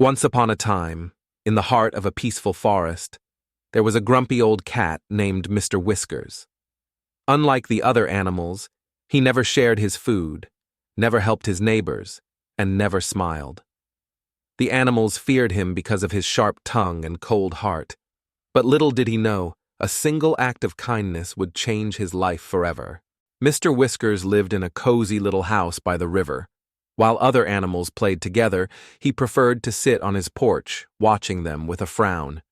Once upon a time, in the heart of a peaceful forest, there was a grumpy old cat named Mr. Whiskers. Unlike the other animals, he never shared his food, never helped his neighbors, and never smiled. The animals feared him because of his sharp tongue and cold heart, but little did he know, a single act of kindness would change his life forever. Mr. Whiskers lived in a cozy little house by the river. While other animals played together, he preferred to sit on his porch, watching them with a frown.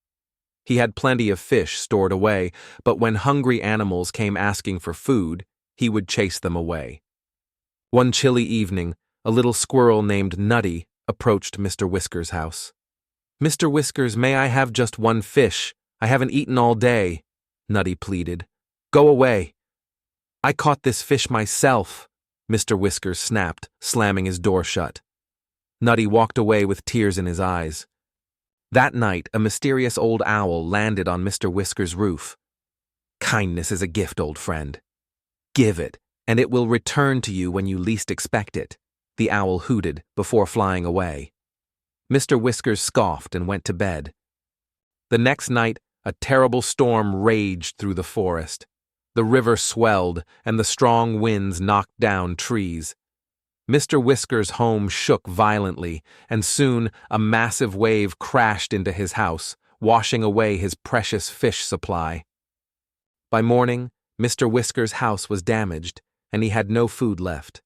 He had plenty of fish stored away, but when hungry animals came asking for food, he would chase them away. One chilly evening, a little squirrel named Nutty approached Mr. Whiskers' house. "Mr. Whiskers, may I have just one fish? I haven't eaten all day," Nutty pleaded. "Go away." "I caught this fish myself," Mr. Whiskers snapped, slamming his door shut. Nutty walked away with tears in his eyes. That night, a mysterious old owl landed on Mr. Whiskers' roof. "Kindness is a gift, old friend. Give it, and it will return to you when you least expect it," the owl hooted before flying away. Mr. Whiskers scoffed and went to bed. The next night, a terrible storm raged through the forest. The river swelled, and the strong winds knocked down trees. Mr. Whiskers' home shook violently, and soon a massive wave crashed into his house, washing away his precious fish supply. By morning, Mr. Whiskers' house was damaged, and he had no food left.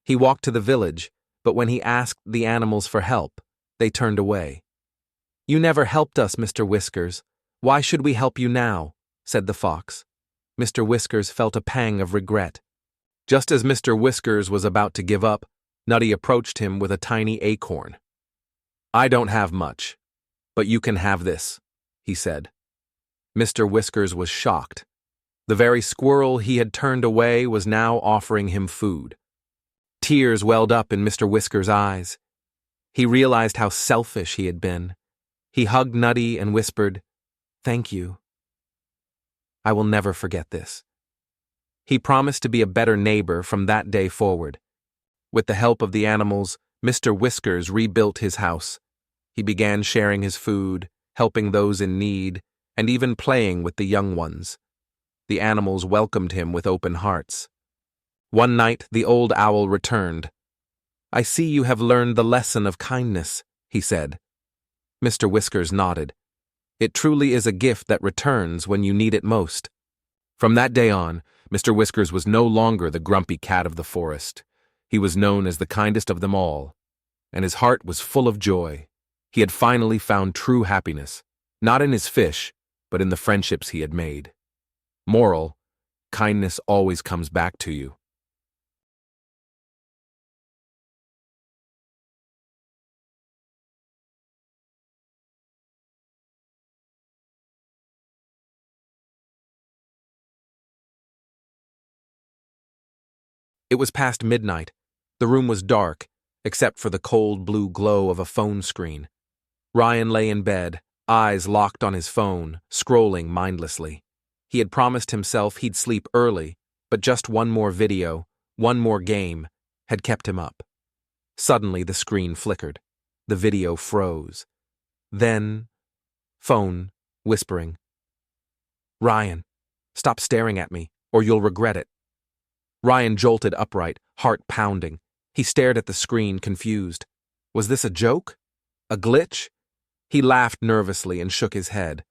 He walked to the village, but when he asked the animals for help, they turned away. "You never helped us, Mr. Whiskers. Why should we help you now?" said the fox. Mr. Whiskers felt a pang of regret. Just as Mr. Whiskers was about to give up, Nutty approached him with a tiny acorn. "I don't have much, but you can have this," he said. Mr. Whiskers was shocked. The very squirrel he had turned away was now offering him food. Tears welled up in Mr. Whiskers' eyes. He realized how selfish he had been. He hugged Nutty and whispered, "Thank you. I will never forget this." He promised to be a better neighbor from that day forward. With the help of the animals, Mr. Whiskers rebuilt his house. He began sharing his food, helping those in need, and even playing with the young ones. The animals welcomed him with open hearts. One night, the old owl returned. "I see you have learned the lesson of kindness," he said. Mr. Whiskers nodded. "It truly is a gift that returns when you need it most." From that day on, Mr. Whiskers was no longer the grumpy cat of the forest. He was known as the kindest of them all, and his heart was full of joy. He had finally found true happiness, not in his fish, but in the friendships he had made. Moral: kindness always comes back to you. It was past midnight. The room was dark, except for the cold blue glow of a phone screen. Ryan lay in bed, eyes locked on his phone, scrolling mindlessly. He had promised himself he'd sleep early, but just one more video, one more game, had kept him up. Suddenly the screen flickered. The video froze. Then, phone, whispering, "Ryan, stop staring at me, or you'll regret it." Ryan jolted upright, heart pounding. He stared at the screen, confused. Was this a joke? A glitch? He laughed nervously and shook his head.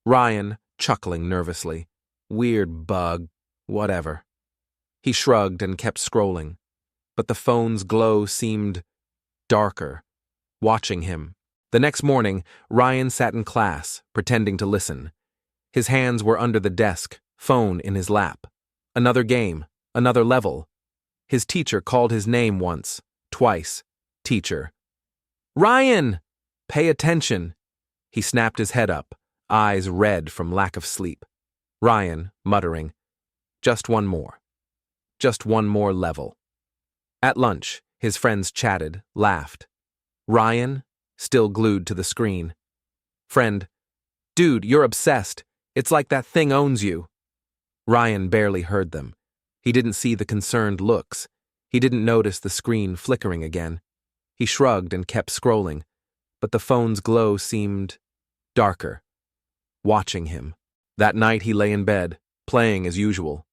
Ryan, chuckling nervously. Weird bug, whatever. He shrugged and kept scrolling, but the phone's glow seemed darker, watching him. The next morning, Ryan sat in class, pretending to listen. His hands were under the desk, phone in his lap. Another game. Another level. His teacher called his name once, twice. Teacher. "Ryan! Pay attention!" He snapped his head up, eyes red from lack of sleep. Ryan, muttering, "Just one more. Just one more level." At lunch, his friends chatted, laughed. Ryan, still glued to the screen. Friend, "Dude, you're obsessed. It's like that thing owns you." Ryan barely heard them. He didn't see the concerned looks. He didn't notice the screen flickering again. He shrugged and kept scrolling. but the phone's glow seemed darker, watching him. That night he lay in bed, playing as usual.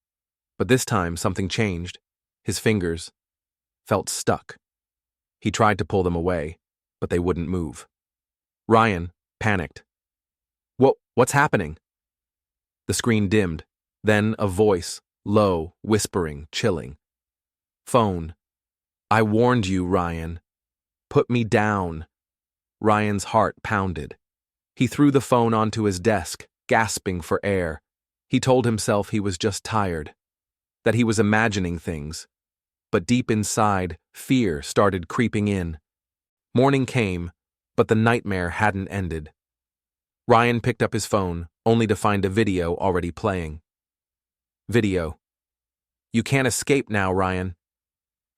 But this time something changed. His fingers felt stuck. He tried to pull them away, but they wouldn't move. Ryan panicked. What's happening? The screen dimmed. Then a voice, low, whispering, chilling. Phone. I warned you, Ryan. Put me down. Ryan's heart pounded. He threw the phone onto his desk, gasping for air. He told himself he was just tired, that he was imagining things. But deep inside, fear started creeping in. Morning came, but the nightmare hadn't ended. Ryan picked up his phone, only to find a video already playing. Video. You can't escape now, Ryan.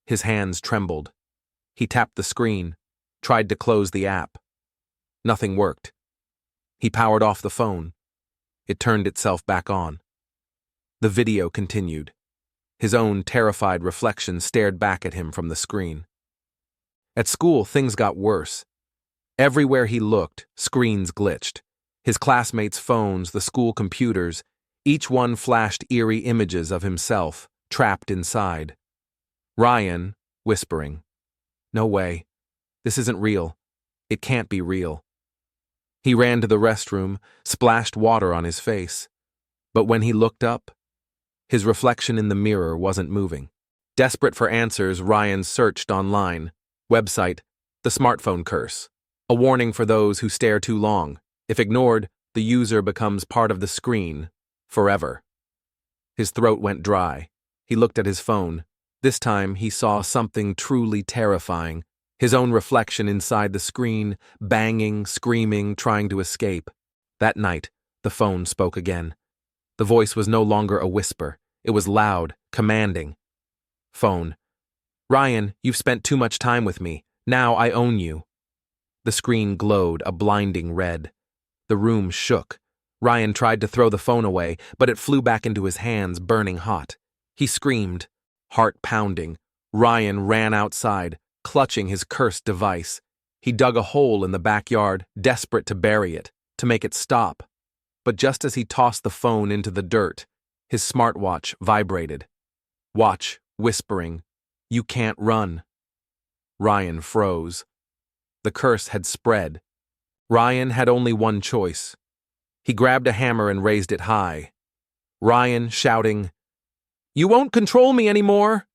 His hands trembled. He tapped the screen, tried to close the app. Nothing worked. He powered off the phone. It turned itself back on. The video continued. His own terrified reflection stared back at him from the screen. At school, things got worse. Everywhere he looked, screens glitched. His classmates' phones, the school computers, each one flashed eerie images of himself, trapped inside. Ryan, whispering, "No way. This isn't real. It can't be real." He ran to the restroom, splashed water on his face. But when he looked up, his reflection in the mirror wasn't moving. Desperate for answers, Ryan searched online. Website, The Smartphone Curse. A warning for those who stare too long. If ignored, the user becomes part of the screen, forever. His throat went dry. He looked at his phone. This time, he saw something truly terrifying. His own reflection inside the screen, banging, screaming, trying to escape. That night, the phone spoke again. The voice was no longer a whisper. It was loud, commanding. Phone. Ryan, you've spent too much time with me. Now I own you. The screen glowed a blinding red. The room shook. Ryan tried to throw the phone away, but it flew back into his hands, burning hot. He screamed, heart pounding. Ryan ran outside, clutching his cursed device. He dug a hole in the backyard, desperate to bury it, to make it stop. But just as he tossed the phone into the dirt, his smartwatch vibrated. Watch, whispering, "You can't run." Ryan froze. The curse had spread. Ryan had only one choice. He grabbed a hammer and raised it high. Ryan shouting, "You won't control me anymore!"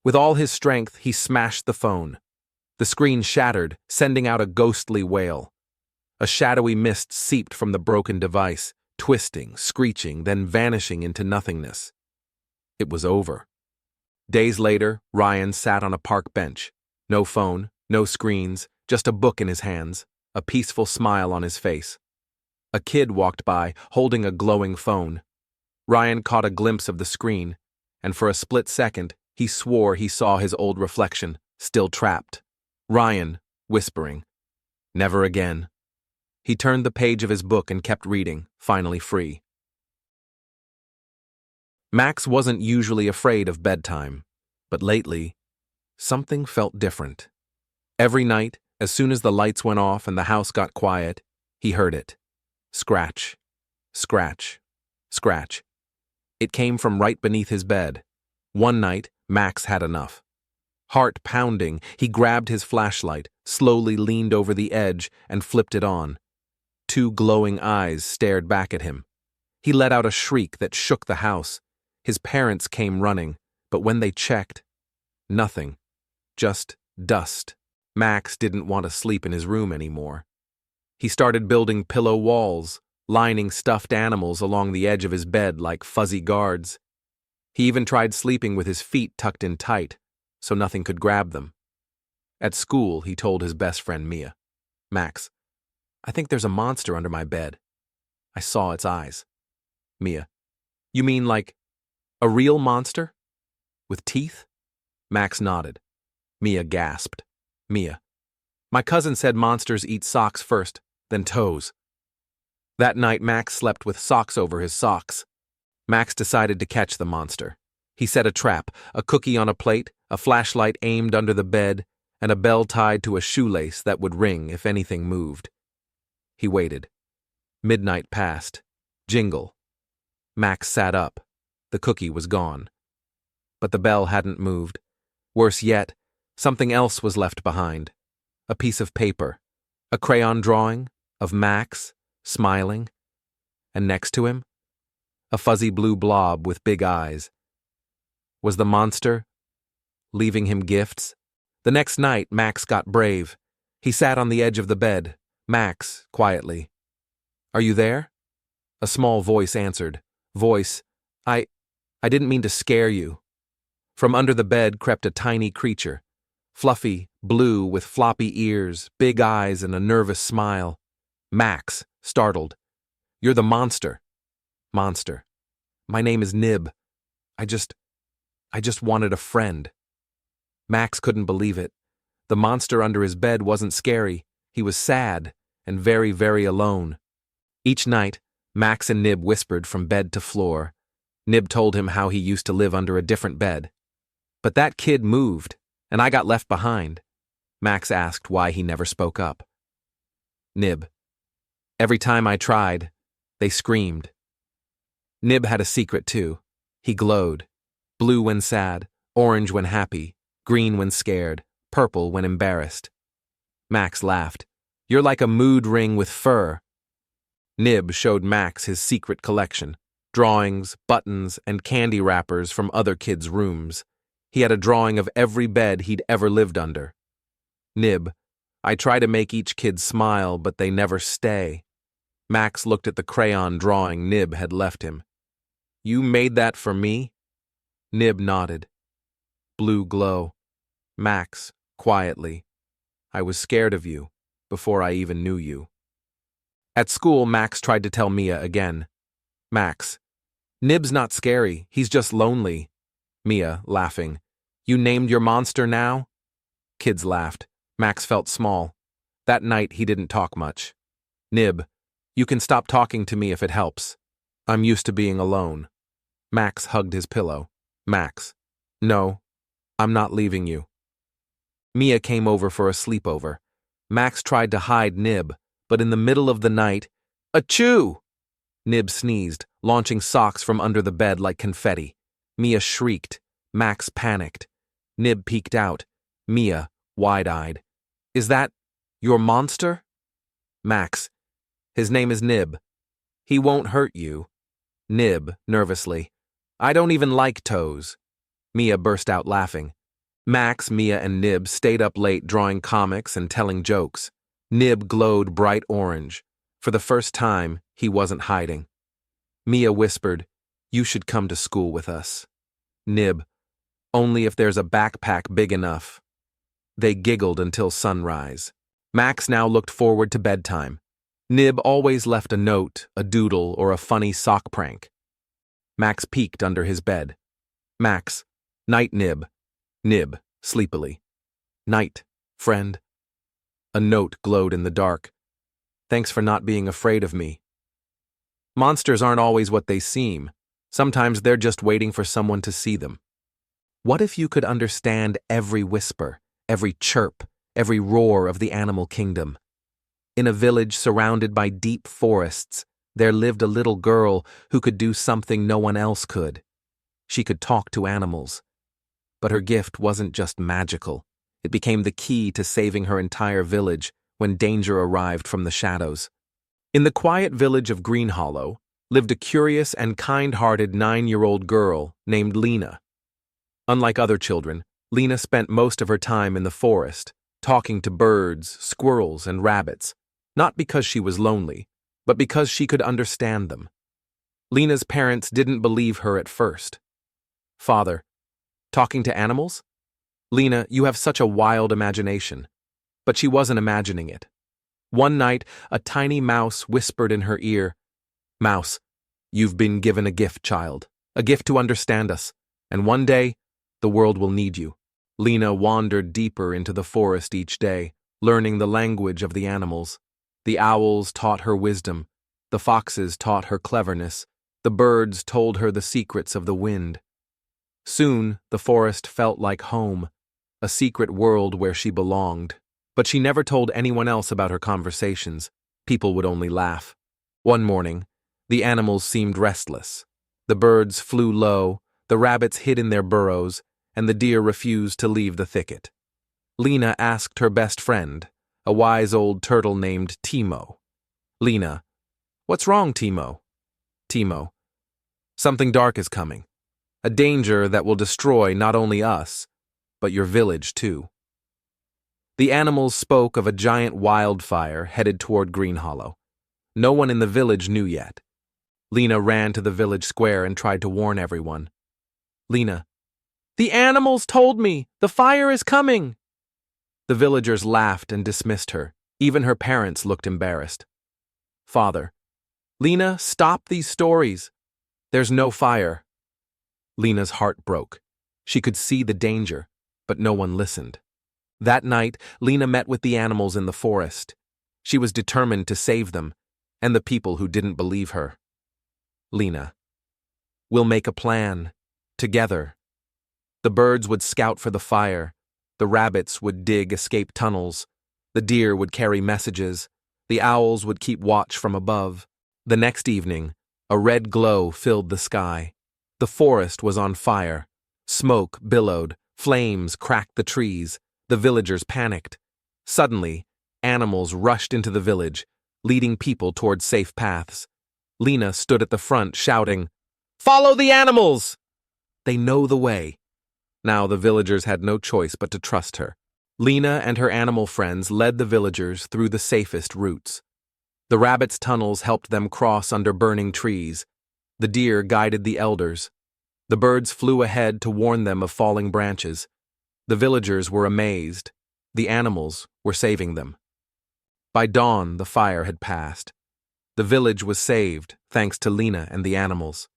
With all his strength, he smashed the phone. The screen shattered, sending out a ghostly wail. A shadowy mist seeped from the broken device, twisting, screeching, then vanishing into nothingness. It was over. Days later, Ryan sat on a park bench. No phone, no screens, just a book in his hands, a peaceful smile on his face. A kid walked by, holding a glowing phone. Ryan caught a glimpse of the screen, and for a split second, he swore he saw his old reflection, still trapped. Ryan, whispering, "Never again." He turned the page of his book and kept reading, finally free. Max wasn't usually afraid of bedtime, but lately, something felt different. Every night, as soon as the lights went off and the house got quiet, he heard it. Scratch, scratch, scratch. It came from right beneath his bed. One night, Max had enough. Heart pounding, he grabbed his flashlight, slowly leaned over the edge, and flipped it on. Two glowing eyes stared back at him. He let out a shriek that shook the house. His parents came running, but when they checked, nothing. Just dust. Max didn't want to sleep in his room anymore. He started building pillow walls, lining stuffed animals along the edge of his bed like fuzzy guards. He even tried sleeping with his feet tucked in tight, so nothing could grab them. At school, he told his best friend Mia, "Max, I think there's a monster under my bed. I saw its eyes." Mia, "You mean like a real monster? With teeth?" Max nodded. Mia gasped. Mia, "My cousin said monsters eat socks first, then toes." That night, Max slept with socks over his socks. Max decided to catch the monster. He set a trap, a cookie on a plate, a flashlight aimed under the bed, and a bell tied to a shoelace that would ring if anything moved. He waited. Midnight passed. Jingle. Max sat up. The cookie was gone. But the bell hadn't moved. Worse yet, something else was left behind. A piece of paper. A crayon drawing of Max, smiling. And next to him, a fuzzy blue blob with big eyes. Was the monster leaving him gifts? The next night, Max got brave. He sat on the edge of the bed. Max, quietly. "Are you there?" A small voice answered. Voice, I didn't mean to scare you." From under the bed crept a tiny creature. Fluffy, blue, with floppy ears, big eyes, and a nervous smile. Max, startled. "You're the monster." Monster. "My name is Nib. I just wanted a friend." Max couldn't believe it. The monster under his bed wasn't scary. He was sad and very, very alone. Each night, Max and Nib whispered from bed to floor. Nib told him how he used to live under a different bed. "But that kid moved, and I got left behind." Max asked why he never spoke up. Nib. "Every time I tried, they screamed." Nib had a secret too. He glowed. Blue when sad, orange when happy, green when scared, purple when embarrassed. Max laughed. "You're like a mood ring with fur." Nib showed Max his secret collection. Drawings, buttons, and candy wrappers from other kids' rooms. He had a drawing of every bed he'd ever lived under. Nib, "I try to make each kid smile, but they never stay." Max looked at the crayon drawing Nib had left him. "You made that for me?" Nib nodded. Blue glow. Max, quietly. "I was scared of you, before I even knew you." At school, Max tried to tell Mia again. Max, "Nib's not scary, he's just lonely." Mia, laughing. "You named your monster now?" Kids laughed. Max felt small. That night, he didn't talk much. Nib, "You can stop talking to me if it helps. I'm used to being alone." Max hugged his pillow. Max, "No, I'm not leaving you." Mia came over for a sleepover. Max tried to hide Nib, but in the middle of the night, "Achoo!" Nib sneezed, launching socks from under the bed like confetti. Mia shrieked. Max panicked. Nib peeked out. Mia, wide-eyed. "Is that your monster?" Max, "His name is Nib. He won't hurt you." Nib, nervously, "I don't even like toes." Mia burst out laughing. Max, Mia, and Nib stayed up late drawing comics and telling jokes. Nib glowed bright orange. For the first time, he wasn't hiding. Mia whispered, "You should come to school with us." Nib, "Only if there's a backpack big enough." They giggled until sunrise. Max now looked forward to bedtime. Nib always left a note, a doodle, or a funny sock prank. Max peeked under his bed. Max, "Night, Nib." Nib, sleepily, "Night, friend." A note glowed in the dark. "Thanks for not being afraid of me." Monsters aren't always what they seem. Sometimes they're just waiting for someone to see them. What if you could understand every whisper, every chirp, every roar of the animal kingdom? In a village surrounded by deep forests, there lived a little girl who could do something no one else could. She could talk to animals. But her gift wasn't just magical. It became the key to saving her entire village when danger arrived from the shadows. In the quiet village of Green Hollow lived a curious and kind-hearted 9-year-old girl named Lena. Unlike other children, Lena spent most of her time in the forest, talking to birds, squirrels, and rabbits, not because she was lonely, but because she could understand them. Lena's parents didn't believe her at first. "Father, talking to animals? Lena, you have such a wild imagination." But she wasn't imagining it. One night, a tiny mouse whispered in her ear, "Mouse, you've been given a gift, child, a gift to understand us, and one day, the world will need you." Lena wandered deeper into the forest each day, learning the language of the animals. The owls taught her wisdom, the foxes taught her cleverness, the birds told her the secrets of the wind. Soon, the forest felt like home. a secret world where she belonged. But she never told anyone else about her conversations. People would only laugh. One morning, the animals seemed restless. The birds flew low, the rabbits hid in their burrows, and the deer refused to leave the thicket. Lena asked her best friend, a wise old turtle named Timo. Lena, "What's wrong, Timo?" Timo, "Something dark is coming. A danger that will destroy not only us, but your village too." The animals spoke of a giant wildfire headed toward Green Hollow. No one in the village knew yet. Lena ran to the village square and tried to warn everyone. Lena, "The animals told me! The fire is coming!" The villagers laughed and dismissed her. Even her parents looked embarrassed. Father, "Lena, stop these stories. There's no fire." Lena's heart broke. She could see the danger, but no one listened. That night, Lena met with the animals in the forest. She was determined to save them, and the people who didn't believe her. Lena, "We'll make a plan. Together." The birds would scout for the fire. The rabbits would dig escape tunnels. The deer would carry messages. The owls would keep watch from above. The next evening, a red glow filled the sky. The forest was on fire. Smoke billowed. Flames cracked the trees. The villagers panicked. Suddenly, animals rushed into the village, leading people toward safe paths. Lena stood at the front, shouting, "Follow the animals!" They know the way. Now the villagers had no choice but to trust her. Lena and her animal friends led the villagers through the safest routes. The rabbits' tunnels helped them cross under burning trees. The deer guided the elders. The birds flew ahead to warn them of falling branches. The villagers were amazed. The animals were saving them. By dawn, the fire had passed. The village was saved, thanks to Lena and the animals.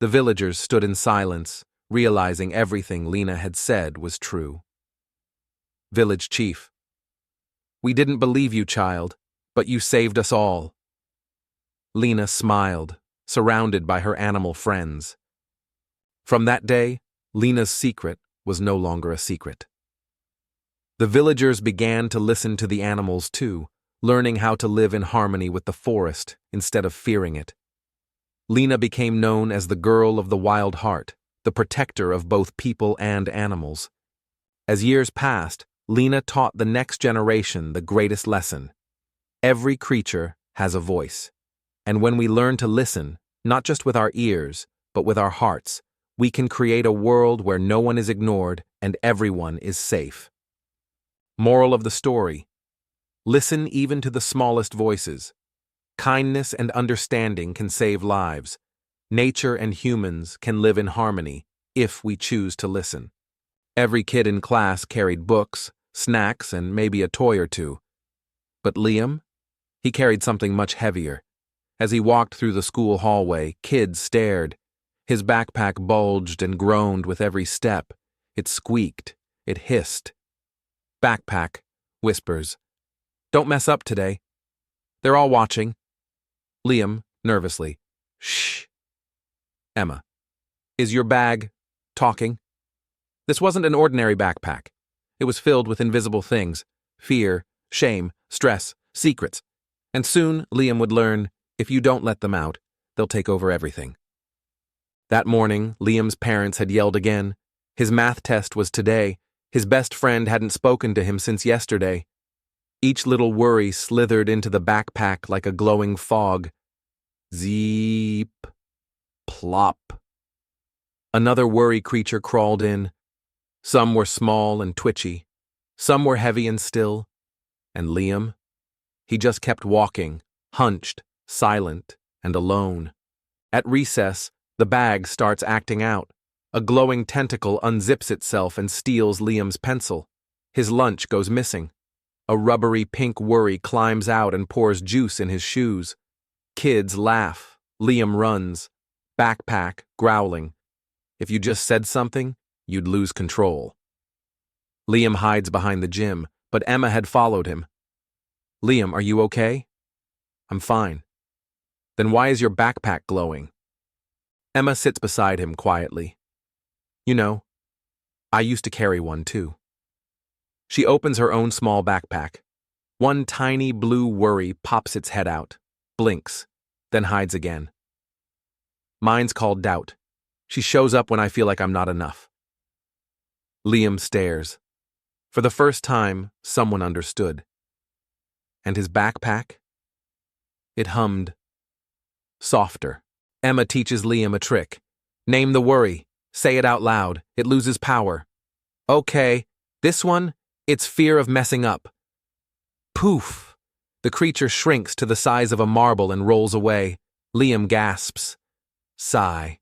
The villagers stood in silence, realizing everything Lena had said was true. Village chief, "We didn't believe you, child, but you saved us all." Lena smiled, surrounded by her animal friends. From that day, Lena's secret was no longer a secret. The villagers began to listen to the animals too, learning how to live in harmony with the forest instead of fearing it. Lena became known as the girl of the wild heart, the protector of both people and animals. As years passed, Lena taught the next generation the greatest lesson. Every creature has a voice. And when we learn to listen, not just with our ears, but with our hearts, we can create a world where no one is ignored and everyone is safe. Moral of the story: listen even to the smallest voices. Kindness and understanding can save lives. Nature and humans can live in harmony if we choose to listen. Every kid in class carried books, snacks, and maybe a toy or two. But Liam? He carried something much heavier. As he walked through the school hallway, kids stared. His backpack bulged and groaned with every step. It squeaked. It hissed. Backpack, whispers, "Don't mess up today. They're all watching." Liam, nervously, "Shh." Emma, "Is your bag talking?" This wasn't an ordinary backpack. It was filled with invisible things: fear, shame, stress, secrets. And soon, Liam would learn, if you don't let them out, they'll take over everything. That morning, Liam's parents had yelled again. His math test was today. His best friend hadn't spoken to him since yesterday. Each little worry slithered into the backpack like a glowing fog. Zeep. Plop. Another worry creature crawled in. Some were small and twitchy. Some were heavy and still. And Liam? He just kept walking, hunched, silent, and alone. At recess, the bag starts acting out. A glowing tentacle unzips itself and steals Liam's pencil. His lunch goes missing. A rubbery pink worry climbs out and pours juice in his shoes. Kids laugh. Liam runs. Backpack, growling. If you just said something, you'd lose control. Liam hides behind the gym, but Emma had followed him. "Liam, are you okay?" "I'm fine." "Then why is your backpack glowing?" Emma sits beside him quietly. "You know, I used to carry one too." She opens her own small backpack. One tiny blue worry pops its head out, blinks, then hides again. Mine's called doubt. She shows up when I feel like I'm not enough. Liam stares. For the first time, someone understood. And his backpack? It hummed. Softer. Emma teaches Liam a trick. Name the worry. Say it out loud. It loses power. Okay, this one, it's fear of messing up. Poof! The creature shrinks to the size of a marble and rolls away. Liam gasps. Sigh.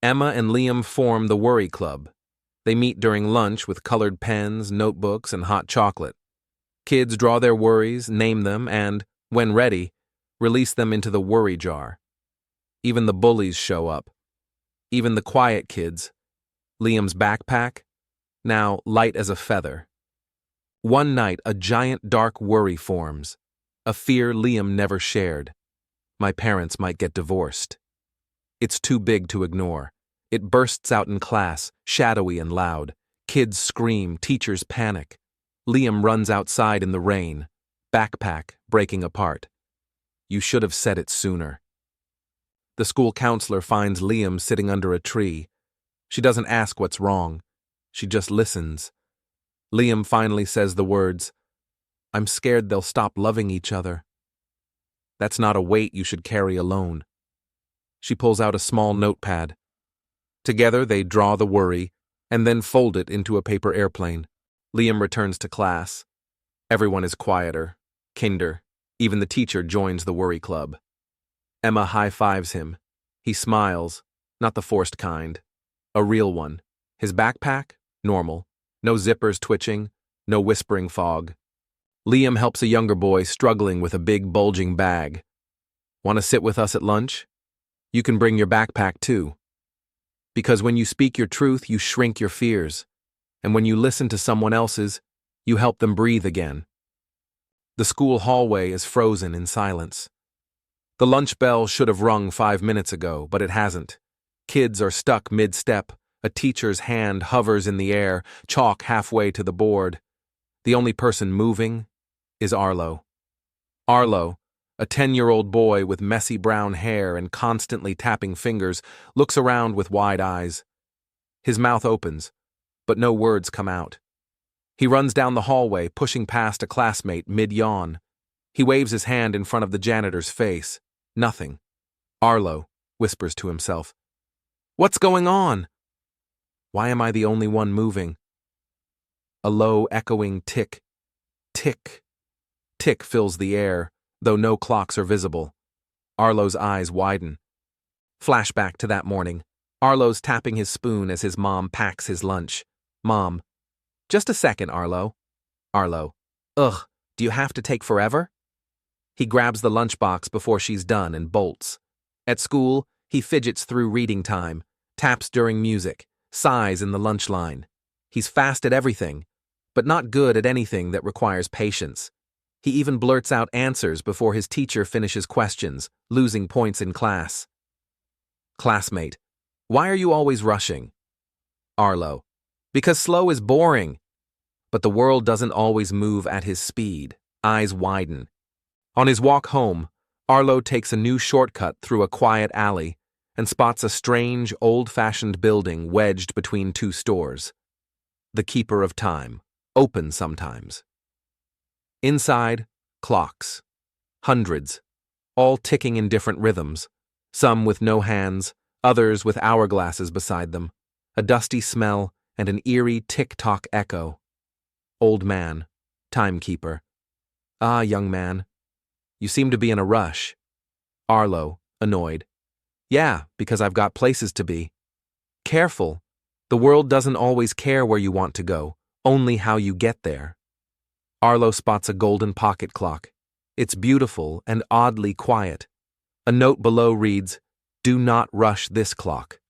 Emma and Liam form the Worry Club. They meet during lunch with colored pens, notebooks, and hot chocolate. Kids draw their worries, name them, and, when ready, release them into the worry jar. Even the bullies show up. Even the quiet kids. Liam's backpack, now light as a feather. One night, a giant dark worry forms, a fear Liam never shared. My parents might get divorced. It's too big to ignore. It bursts out in class, shadowy and loud. Kids scream, teachers panic. Liam runs outside in the rain, backpack breaking apart. You should have said it sooner. The school counselor finds Liam sitting under a tree. She doesn't ask what's wrong. She just listens. Liam finally says the words, "I'm scared they'll stop loving each other." That's not a weight you should carry alone. She pulls out a small notepad. Together they draw the worry and then fold it into a paper airplane. Liam returns to class. Everyone is quieter, kinder. Even the teacher joins the worry club. Emma high-fives him. He smiles, not the forced kind. A real one. His backpack? Normal. No zippers twitching, no whispering fog. Liam helps a younger boy struggling with a big bulging bag. Want to sit with us at lunch? You can bring your backpack too. Because when you speak your truth, you shrink your fears. And when you listen to someone else's, you help them breathe again. The school hallway is frozen in silence. The lunch bell should have rung 5 minutes ago, but it hasn't. Kids are stuck mid-step. A teacher's hand hovers in the air, chalk halfway to the board. The only person moving is Arlo. Arlo, a 10-year-old boy with messy brown hair and constantly tapping fingers, looks around with wide eyes. His mouth opens, but no words come out. He runs down the hallway, pushing past a classmate mid-yawn. He waves his hand in front of the janitor's face. Nothing. Arlo whispers to himself, "What's going on? Why am I the only one moving?" A low, echoing tick, tick, tick fills the air, though no clocks are visible. Arlo's eyes widen. Flashback to that morning. Arlo's tapping his spoon as his mom packs his lunch. Mom, "Just a second, Arlo." Arlo, "Ugh, do you have to take forever?" He grabs the lunchbox before she's done and bolts. At school, he fidgets through reading time, taps during music, sighs in the lunch line. He's fast at everything, but not good at anything that requires patience. He even blurts out answers before his teacher finishes questions, losing points in class. Classmate, "Why are you always rushing?" Arlo, "Because slow is boring." But the world doesn't always move at his speed. Eyes widen. On his walk home, Arlo takes a new shortcut through a quiet alley and spots a strange, old-fashioned building wedged between two stores. The Keeper of Time, open sometimes. Inside, clocks. Hundreds, all ticking in different rhythms, some with no hands, others with hourglasses beside them, a dusty smell and an eerie tick-tock echo. Old man, timekeeper. "Ah, young man, you seem to be in a rush." Arlo, annoyed. "Yeah, because I've got places to be." "Careful. The world doesn't always care where you want to go, only how you get there." Arlo spots a golden pocket clock. It's beautiful and oddly quiet. A note below reads, "Do not rush this clock."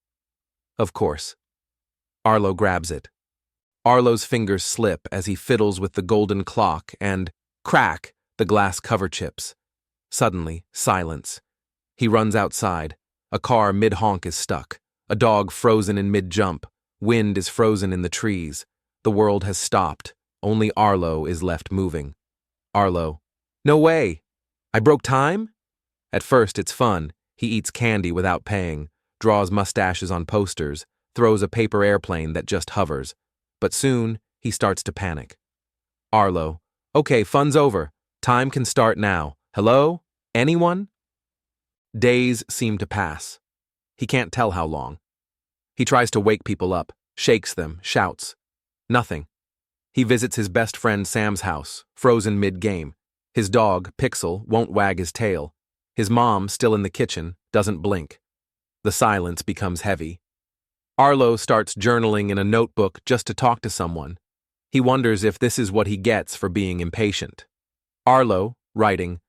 Of course. Arlo grabs it. Arlo's fingers slip as he fiddles with the golden clock and, crack, the glass cover chips. Suddenly, silence. He runs outside. A car mid-honk is stuck. A dog frozen in mid-jump. Wind is frozen in the trees. The world has stopped. only Arlo is left moving. Arlo, no way! I broke time? At first, it's fun. He eats candy without paying, draws mustaches on posters, throws a paper airplane that just hovers. But soon, he starts to panic. Arlo, okay, fun's over. Time can start now. Hello? Anyone? Days seem to pass. He can't tell how long. He tries to wake people up, shakes them, shouts. Nothing. He visits his best friend Sam's house, frozen mid-game. His dog, Pixel, won't wag his tail. His mom, still in the kitchen, doesn't blink. The silence becomes heavy. Arlo starts journaling in a notebook just to talk to someone. He wonders if this is what he gets for being impatient. Arlo, writing,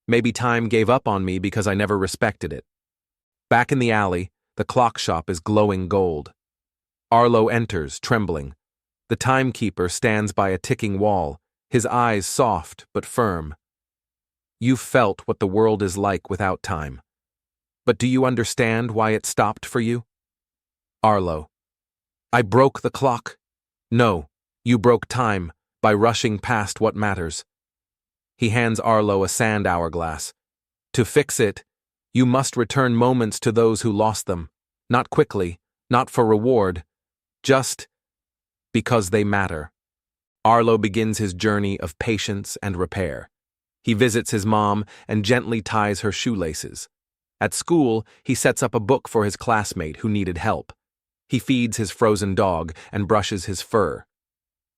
maybe time gave up on me because I never respected it. Back in the alley, the clock shop is glowing gold. Arlo enters, trembling. The timekeeper stands by a ticking wall, his eyes soft but firm. You've felt what the world is like without time. But do you understand why it stopped for you? Arlo, I broke the clock. No, you broke time by rushing past what matters. He hands Arlo a sand hourglass. To fix it, you must return moments to those who lost them. Not quickly, not for reward, just because they matter. Arlo begins his journey of patience and repair. He visits his mom and gently ties her shoelaces. At school, he sets up a book for his classmate who needed help. He feeds his frozen dog and brushes his fur.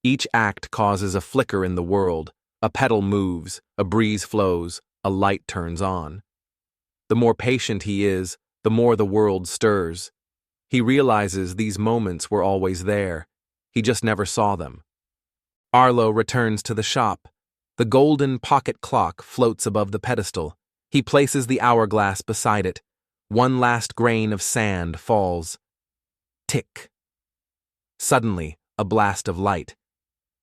Each act causes a flicker in the world. A petal moves, a breeze flows, a light turns on. The more patient he is, the more the world stirs. He realizes these moments were always there. He just never saw them. Arlo returns to the shop. The golden pocket clock floats above the pedestal. He places the hourglass beside it. One last grain of sand falls. Tick. Suddenly, a blast of light.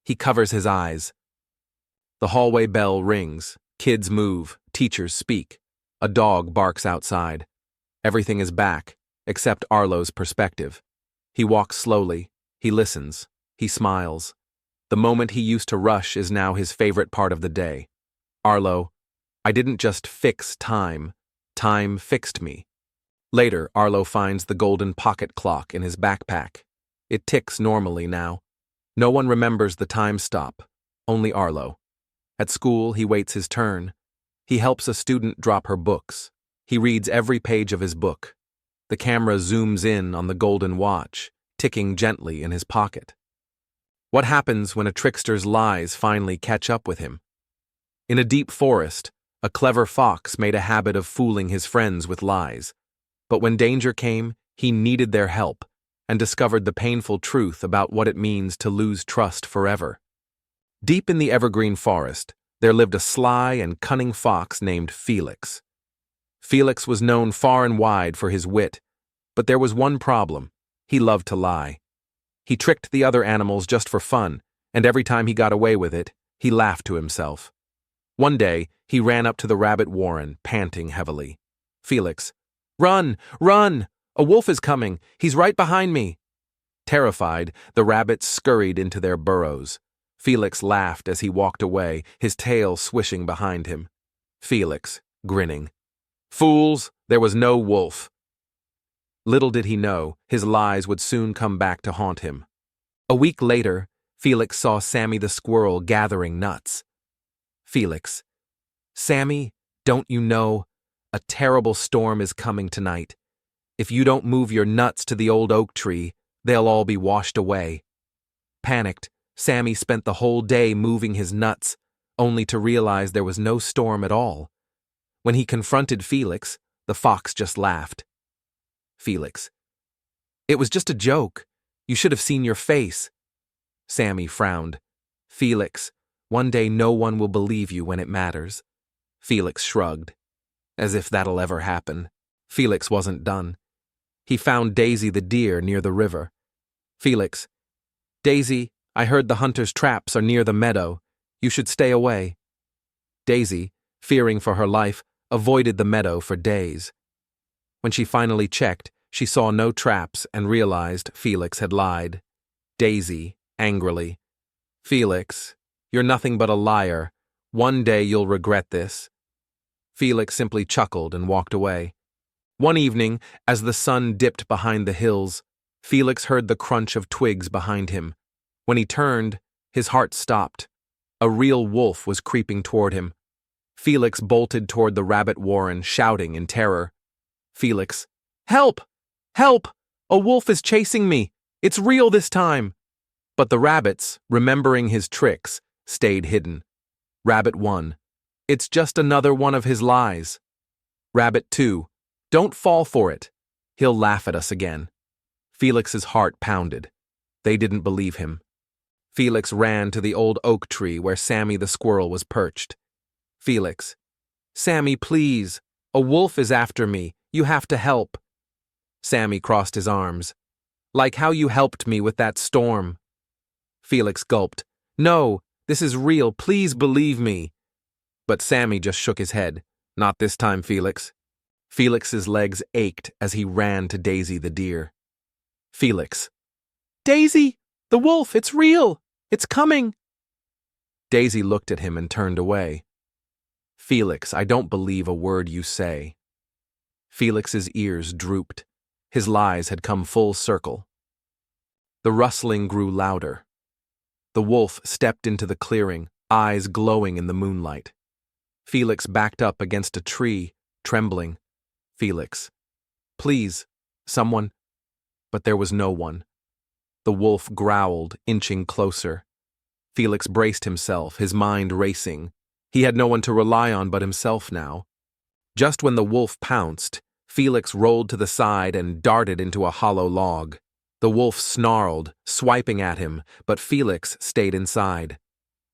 He covers his eyes. The hallway bell rings. Kids move. Teachers speak. A dog barks outside. Everything is back, except Arlo's perspective. He walks slowly. He listens. He smiles. The moment he used to rush is now his favorite part of the day. Arlo, I didn't just fix time. Time fixed me. Later, Arlo finds the golden pocket clock in his backpack. It ticks normally now. No one remembers the time stop, only Arlo. At school, he waits his turn. He helps a student drop her books. He reads every page of his book. The camera zooms in on the golden watch, ticking gently in his pocket. What happens when a trickster's lies finally catch up with him? In a deep forest, a clever fox made a habit of fooling his friends with lies. But when danger came, he needed their help and discovered the painful truth about what it means to lose trust forever. Deep in the evergreen forest, there lived a sly and cunning fox named Felix. Felix was known far and wide for his wit, but there was one problem. He loved to lie. He tricked the other animals just for fun, and every time he got away with it, he laughed to himself. One day, he ran up to the rabbit warren, panting heavily. Felix, run, run! A wolf is coming. He's right behind me. Terrified, the rabbits scurried into their burrows. Felix laughed as he walked away, his tail swishing behind him. Felix, grinning. Fools, there was no wolf. Little did he know, his lies would soon come back to haunt him. A week later, Felix saw Sammy the squirrel gathering nuts. Felix, Sammy, don't you know? A terrible storm is coming tonight. If you don't move your nuts to the old oak tree, they'll all be washed away. Panicked, Sammy spent the whole day moving his nuts, only to realize there was no storm at all. When he confronted Felix, the fox just laughed. Felix, it was just a joke. You should have seen your face. Sammy frowned. Felix, one day no one will believe you when it matters. Felix shrugged. As if that'll ever happen. Felix wasn't done. He found Daisy the deer near the river. Felix, Daisy, I heard the hunter's traps are near the meadow. You should stay away. Daisy, fearing for her life, avoided the meadow for days. When she finally checked, she saw no traps and realized Felix had lied. Daisy, angrily, Felix, you're nothing but a liar. One day you'll regret this. Felix simply chuckled and walked away. One evening, as the sun dipped behind the hills, Felix heard the crunch of twigs behind him. When he turned, his heart stopped. A real wolf was creeping toward him. Felix bolted toward the rabbit warren, shouting in terror. Felix, "Help! Help! A wolf is chasing me! It's real this time!" But the rabbits, remembering his tricks, stayed hidden. Rabbit 1, "It's just another one of his lies." Rabbit 2, "Don't fall for it. He'll laugh at us again." Felix's heart pounded. They didn't believe him. Felix ran to the old oak tree where Sammy the squirrel was perched. Felix, "Sammy, please. A wolf is after me. You have to help." Sammy crossed his arms. "Like how you helped me with that storm." Felix gulped. "No, this is real. Please believe me." But Sammy just shook his head. "Not this time, Felix." Felix's legs ached as he ran to Daisy the deer. Felix, "Daisy! The wolf! It's real! It's coming!" Daisy looked at him and turned away. "Felix, I don't believe a word you say." Felix's ears drooped. His lies had come full circle. The rustling grew louder. The wolf stepped into the clearing, eyes glowing in the moonlight. Felix backed up against a tree, trembling. Felix, "Please, someone." But there was no one. The wolf growled, inching closer. Felix braced himself, his mind racing. He had no one to rely on but himself now. Just when the wolf pounced, Felix rolled to the side and darted into a hollow log. The wolf snarled, swiping at him, but Felix stayed inside.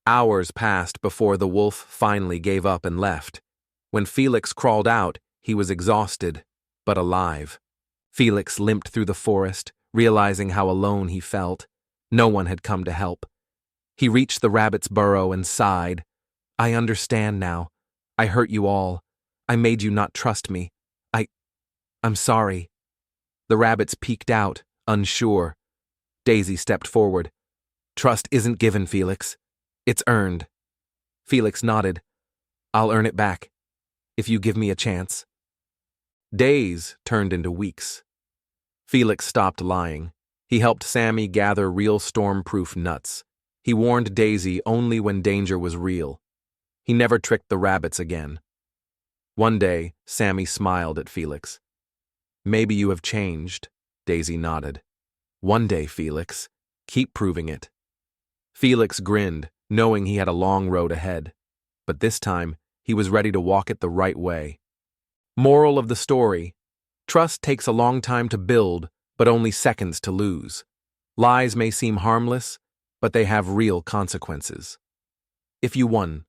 Hours passed before the wolf finally gave up and left. When Felix crawled out, he was exhausted, but alive. Felix limped through the forest, realizing how alone he felt. No one had come to help. He reached the rabbit's burrow and sighed. "I understand now. I hurt you all. I made you not trust me. I'm sorry." The rabbits peeked out, unsure. Daisy stepped forward. "Trust isn't given, Felix. It's earned." Felix nodded. "I'll earn it back, if you give me a chance." Days turned into weeks. Felix stopped lying. He helped Sammy gather real storm-proof nuts. He warned Daisy only when danger was real. He never tricked the rabbits again. One day, Sammy smiled at Felix. "Maybe you have changed," Daisy nodded. "One day, Felix. Keep proving it." Felix grinned, knowing he had a long road ahead. But this time, he was ready to walk it the right way. Moral of the story: trust takes a long time to build, but only seconds to lose. Lies may seem harmless, but they have real consequences. If you won,